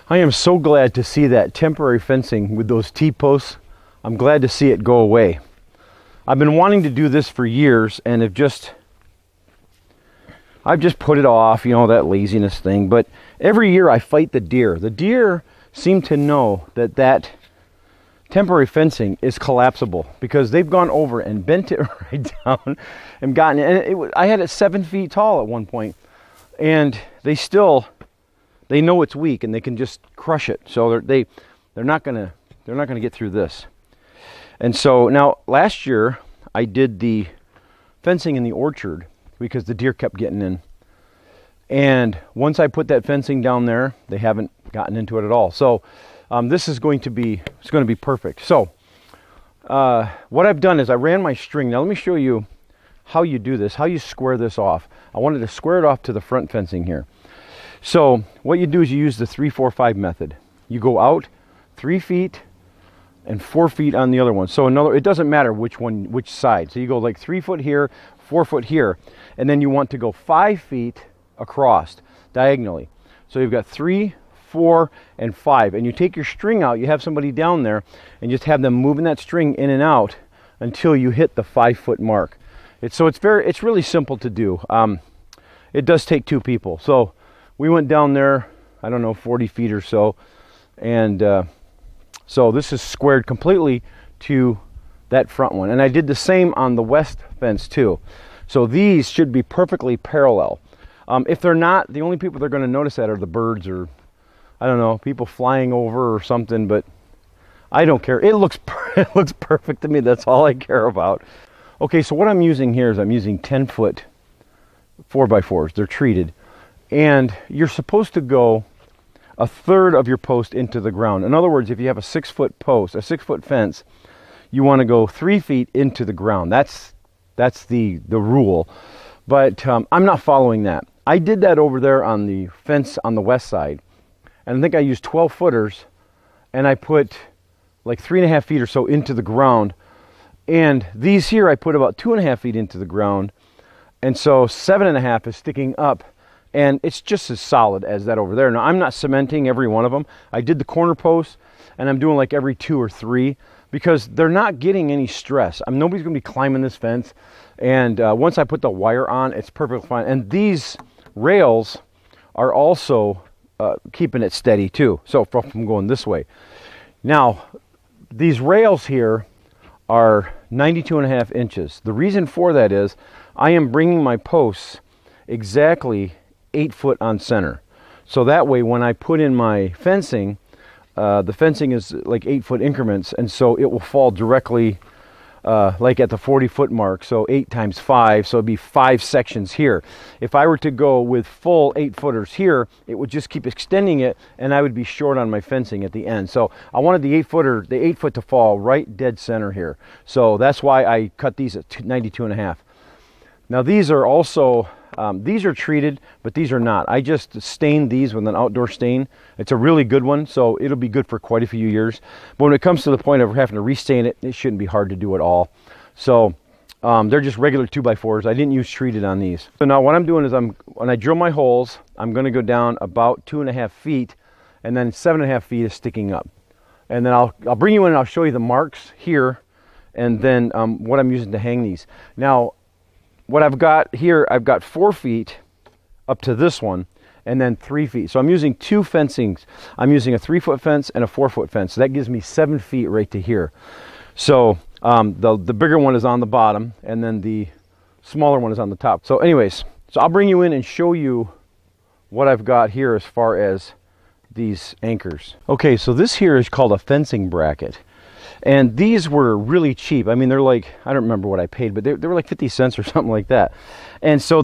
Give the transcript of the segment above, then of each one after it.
I am so glad to see that temporary fencing with those T-posts. I'm glad to see it go away. I've been wanting to do this for years and I've just put it off, you know, that laziness thing. But every year I fight the deer. The deer seem to know that that temporary fencing is collapsible because they've gone over and bent it right down and gotten it. And I had it 7 feet tall at one point, and they know it's weak and they can just crush it. So they're not gonna get through this. And so now last year I did the fencing in the orchard because the deer kept getting in. And once I put that fencing down there, they haven't gotten into it at all. So this is going to be perfect. So what I've done is I ran my string. Now let me show you how you do this, how you square this off. I wanted to square it off to the front fencing here. So what you do is you use the 3-4-5 method. You go out 3 feet and 4 feet on the other one. So it doesn't matter which side. So you go like 3 foot here, 4 foot here, and then you want to go 5 feet across diagonally. So you've got 3, 4, and 5, and you take your string out. You have somebody down there and just have them moving that string in and out until you hit the 5 foot mark. It's really simple to do. It does take 2 people. So we went down there, I don't know, 40 feet or so, and so this is squared completely to that front one. And I did the same on the west fence too. So these should be perfectly parallel. If they're not, the only people they're going to notice that are the birds, or I don't know, people flying over or something, but I don't care. It looks perfect to me. That's all I care about. Okay, so what I'm using here is I'm using 10-foot 4x4s. They're treated. And you're supposed to go a third of your post into the ground. In other words, if you have a 6-foot post, a 6-foot fence, you want to go 3 feet into the ground. That's the rule. But I'm not following that. I did that over there on the fence on the west side. And I think I used 12 footers and I put like 3.5 feet or so into the ground. And these here I put about 2.5 feet into the ground. And so 7.5 is sticking up. And it's just as solid as that over there. Now, I'm not cementing every one of them. I did the corner posts, and I'm doing like every 2 or 3 because they're not getting any stress. Nobody's going to be climbing this fence. And once I put the wire on, it's perfectly fine. And these rails are also keeping it steady too. So from going this way. Now, these rails here are 92.5 inches. The reason for that is I am bringing my posts exactly 8 foot on center. So that way when I put in my fencing, the fencing is like 8 foot increments, and so it will fall directly like at the 40 foot mark. So 8 times 5, so it'd be 5 sections here. If I were to go with full 8 footers here, it would just keep extending it and I would be short on my fencing at the end. So I wanted the 8 foot to fall right dead center here. So that's why I cut these at 92.5. Now these are also these are treated, but these are not. I just stained these with an outdoor stain. It's a really good one, so it'll be good for quite a few years. But when it comes to the point of having to restain it, it shouldn't be hard to do at all. So they're just regular 2x4s. I didn't use treated on these. So now what I'm doing is when I drill my holes, I'm going to go down about 2.5 feet, and then 7.5 feet is sticking up. And then I'll bring you in and I'll show you the marks here, and then what I'm using to hang these. Now, what I've got here, I've got 4 feet up to this one, and then 3 feet. So I'm using 2 fencings. I'm using a 3-foot fence and a 4-foot fence. So that gives me 7 feet right to here. So the bigger one is on the bottom, and then the smaller one is on the top. So anyways, so I'll bring you in and show you what I've got here as far as these anchors. Okay, so this here is called a fencing bracket. And these were really cheap. I mean, they're like, I don't remember what I paid, but they were like 50 cents or something like that. And so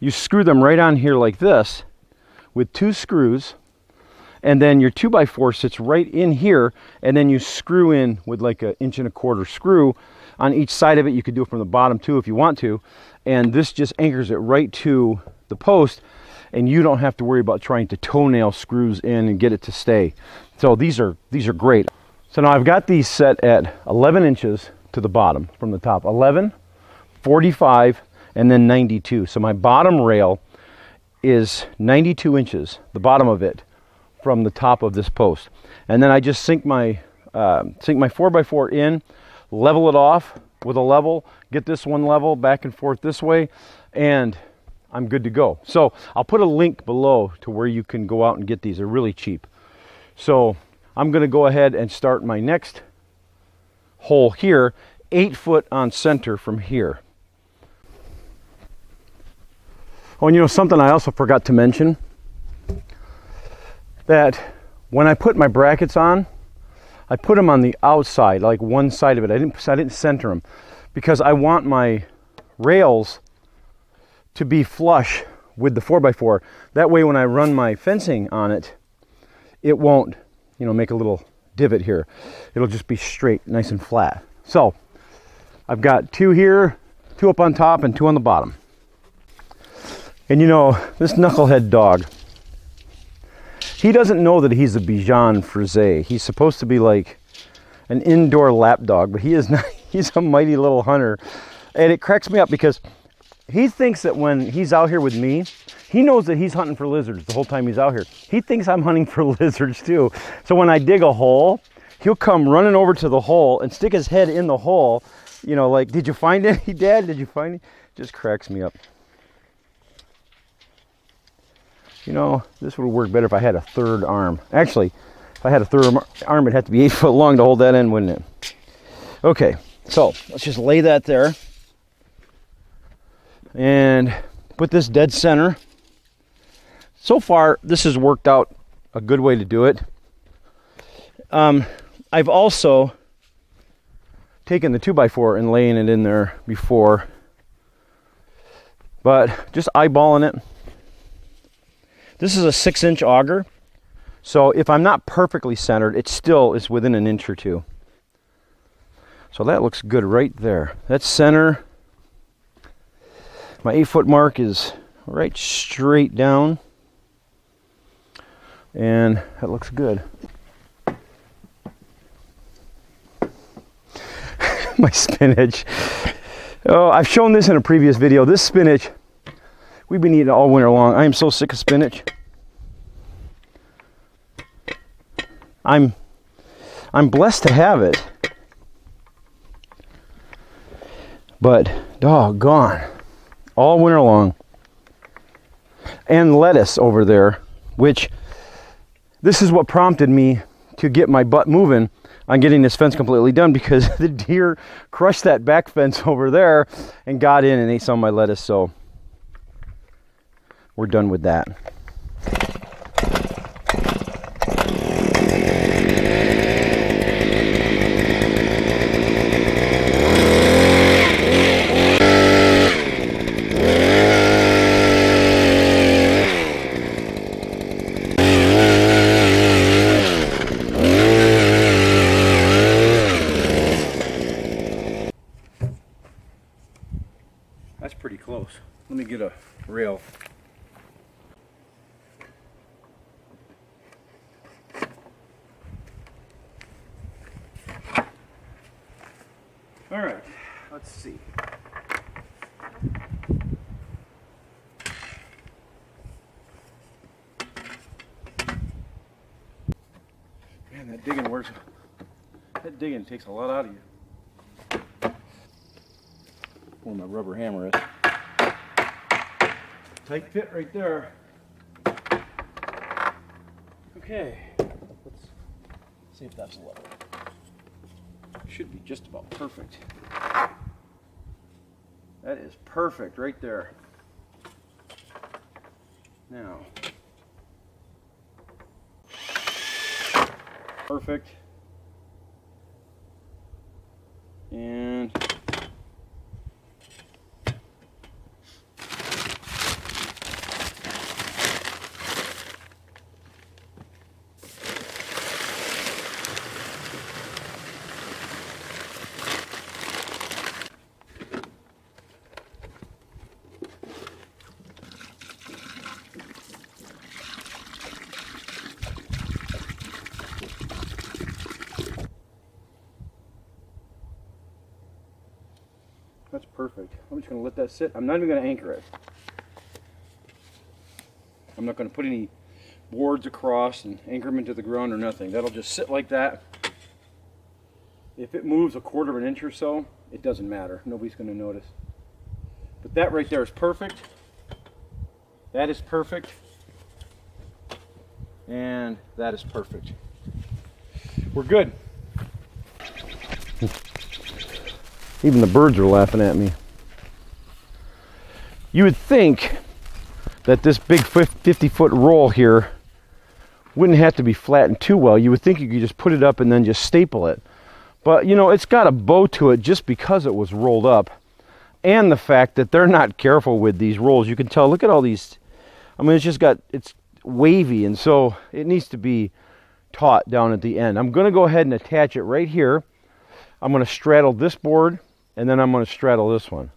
you screw them right on here like this with 2 screws. And then your 2x4 sits right in here. And then you screw in with like an 1.25 inch screw on each side of it. You could do it from the bottom too if you want to. And this just anchors it right to the post. And you don't have to worry about trying to toenail screws in and get it to stay. So these are great. So now I've got these set at 11 inches to the bottom from the top. 11, 45, and then 92. So my bottom rail is 92 inches, the bottom of it, from the top of this post. And then I just sink my 4x4 in, level it off with a level, get this one level back and forth this way, and I'm good to go. So I'll put a link below to where you can go out and get these. They're really cheap. So I'm going to go ahead and start my next hole here, 8 foot on center from here. Oh, and you know something I also forgot to mention, that when I put my brackets on, I put them on the outside, like one side of it. I didn't center them because I want my rails to be flush with the 4x4. That way when I run my fencing on it, it won't, you know, make a little divot here. It'll just be straight, nice and flat. So I've got 2 here, 2 up on top and 2 on the bottom. And you know, this knucklehead dog, he doesn't know that he's a Bichon Frise. He's supposed to be like an indoor lap dog, but he is not. He's a mighty little hunter. And it cracks me up because he thinks that when he's out here with me, he knows that he's hunting for lizards the whole time he's out here. He thinks I'm hunting for lizards too. So when I dig a hole, he'll come running over to the hole and stick his head in the hole, you know, like, did you find any, Dad? Did you find any? Just cracks me up. You know, this would work better if I had a third arm. Actually, if I had a third arm, it'd have to be 8 foot long to hold that in, wouldn't it? Okay, so let's just lay that there. And put this dead center. So far, this has worked out a good way to do it. I've also taken the 2x4 and laying it in there before. But just eyeballing it. This is a 6-inch auger, so if I'm not perfectly centered, it still is within an inch or two. So that looks good right there. That's center. My 8 foot mark is right straight down, and that looks good. My spinach. Oh, I've shown this in a previous video. This spinach, we've been eating it all winter long. I am so sick of spinach. I'm blessed to have it. But doggone, all winter long. And lettuce over there, which this is what prompted me to get my butt moving on getting this fence completely done, because the deer crushed that back fence over there and got in and ate some of my lettuce. So we're done with that. That's pretty close. Let me get a rail. All right, let's see. Man, that digging works. That digging takes a lot out of you. Where my rubber hammer is. Tight fit right there. Okay, let's see if that's level. Should be just about perfect. That is perfect right there. Now, perfect. And that's perfect. I'm just going to let that sit. I'm not even going to anchor it. I'm not going to put any boards across and anchor them into the ground or nothing. That'll just sit like that. If it moves a quarter of an inch or so, it doesn't matter. Nobody's going to notice. But that right there is perfect. That is perfect. And that is perfect. We're good. Even the birds are laughing at me. You would think that this big 50-foot roll here wouldn't have to be flattened too well. You would think you could just put it up and then just staple it. But you know, it's got a bow to it just because it was rolled up. And the fact that they're not careful with these rolls. You can tell, look at all these. I mean, it's wavy, and so it needs to be taut down at the end. I'm going to go ahead and attach it right here. I'm going to straddle this board, and then I'm going to straddle this one.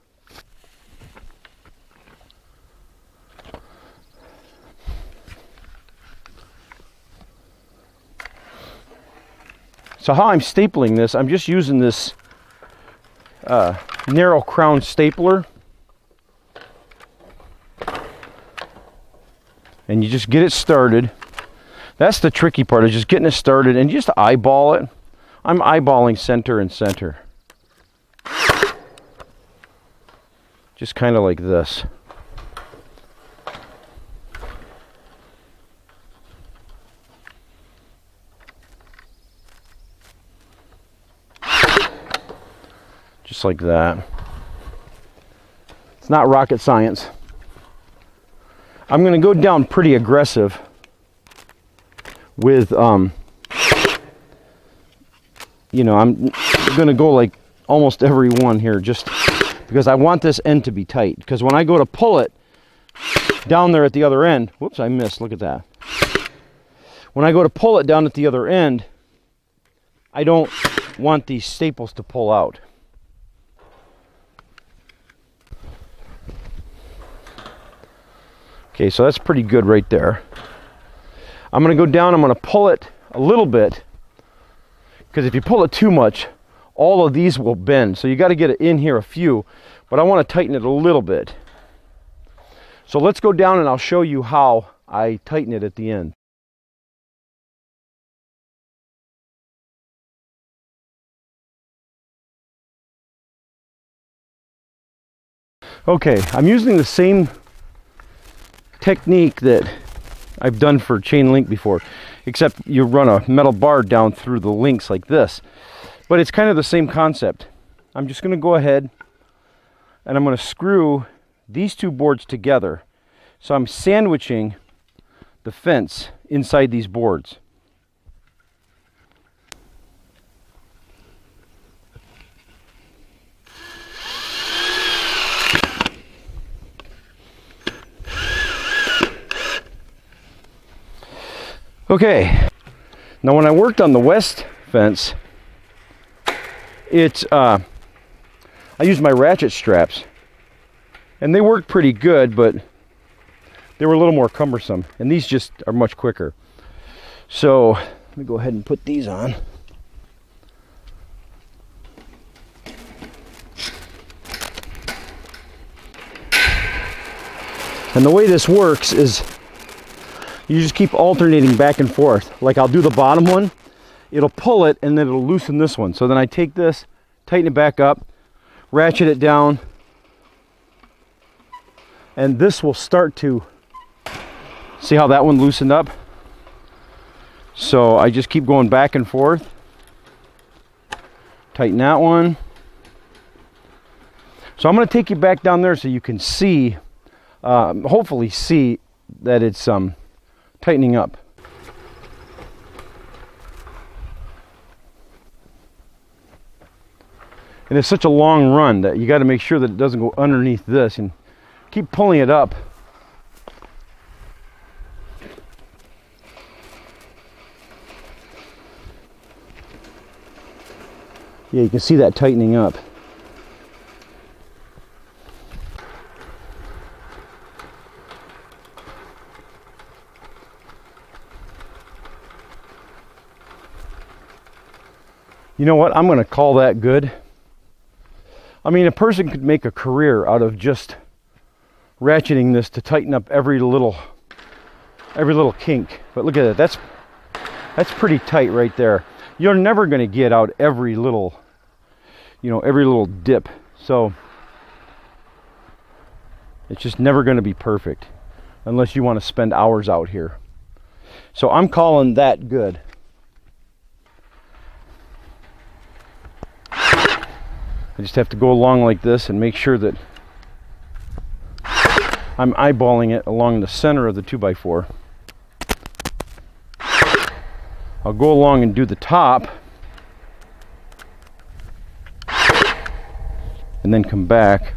So how I'm stapling this, I'm just using this narrow crown stapler. And you just get it started. That's the tricky part, is just getting it started and just eyeball it. I'm eyeballing center and center. Just kind of like this. Just like that. It's not rocket science. I'm going to go down pretty aggressive with, you know, I'm going to go like almost every one here just because I want this end to be tight. Because when I go to pull it down there at the other end, whoops, I missed, look at that. When I go to pull it down at the other end, I don't want these staples to pull out. Okay, so that's pretty good right there. I'm going to go down, I'm going to pull it a little bit, because if you pull it too much, all of these will bend. So you got to get it in here a few, but I want to tighten it a little bit. So let's go down and I'll show you how I tighten it at the end. Okay, I'm using the same technique that I've done for chain link before, except you run a metal bar down through the links like this. But it's kind of the same concept. I'm just going to go ahead and I'm going to screw these two boards together. So I'm sandwiching the fence inside these boards. Okay, now when I worked on the west fence, I used my ratchet straps, and they worked pretty good, but they were a little more cumbersome, and these just are much quicker. So let me go ahead and put these on. And the way this works is you just keep alternating back and forth. Like I'll do the bottom one, it'll pull it, and then it'll loosen this one. So then I take this, tighten it back up, ratchet it down, and this will start to, see how that one loosened up? So I just keep going back and forth. Tighten that one. So I'm going to take you back down there so you can see, hopefully see that it's tightening up. And it's such a long run that you got to make sure that it doesn't go underneath this, and keep pulling it up. Yeah, you can see that tightening up. You know what? I'm going to call that good. I mean, a person could make a career out of just ratcheting this to tighten up every little every little kink. But look at that. That's pretty tight right there. You're never going to get out every little, every little dip. So it's just never going to be perfect unless you want to spend hours out here. So I'm calling that good. I just have to go along like this and make sure that I'm eyeballing it along the center of the 2x4. I'll go along and do the top and then come back.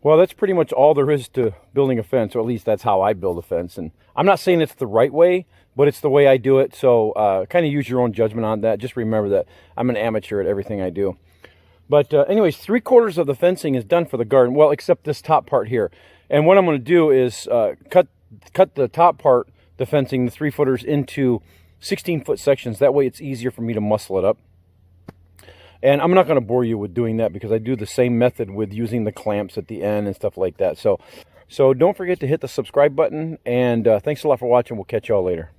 Well, that's pretty much all there is to building a fence, or at least that's how I build a fence. And I'm not saying it's the right way, but it's the way I do it. So kind of use your own judgment on that. Just remember that I'm an amateur at everything I do. But anyways, 3/4 of the fencing is done for the garden. Well, except this top part here. And what I'm going to do is cut the top part, the fencing, the 3-footers, into 16-foot sections. That way it's easier for me to muscle it up. And I'm not going to bore you with doing that because I do the same method with using the clamps at the end and stuff like that. So don't forget to hit the subscribe button. And thanks a lot for watching. We'll catch y'all later.